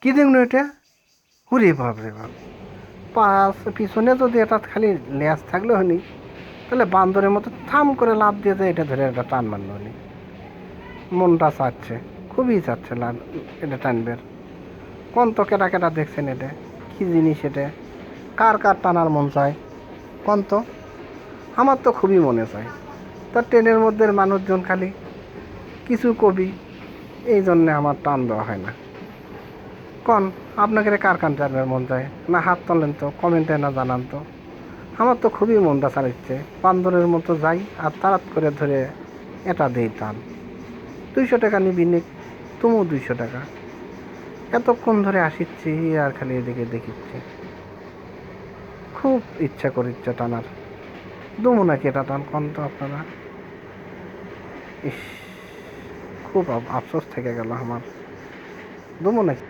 কী দেখুন এটা, হুরে বাপ রে বাপ! পিছনে যদি এটা খালি লেজ থাকলে হনি, তাহলে বান্দরের মতো থাম করে লাফ দিয়ে যায়, এটা ধরে একটা টান মারল হনি। মনটা চাচ্ছে, খুবই চাচ্ছে এটা টানবে। কোন তো কেটা কেটা দেখছেন এটা, কী জিনিস এটা? কার কার টানার মন চায় কোন তো? আমার তো খুবই মনে চায়। তার ট্রেনের মধ্যে মানুষজন খালি কিছু কবি, এই জন্যে আমার টান দেওয়া হয় না। কোন আপনাকে কার কান টানবার মন চায় না? হাত তোলেন তো, কমেন্টে না জানান তো। আমার তো খুবই মনটা চালিচ্ছে, বান্দরের মতো যাই আর তাড়াত করে ধরে এটা দেই টান। 200 টাকা নিবি নিক, তুমিও 200 টাকা। এতক্ষণ ধরে আসিচ্ছি আর খালি এদিকে দেখিচ্ছি, খুব ইচ্ছা করিচ্ছে টানার। দুমু নাকি এটা টান কোন তো আপনারা? ইস, খুব আফসোস থেকে গেল আমার। দুমু নাকি?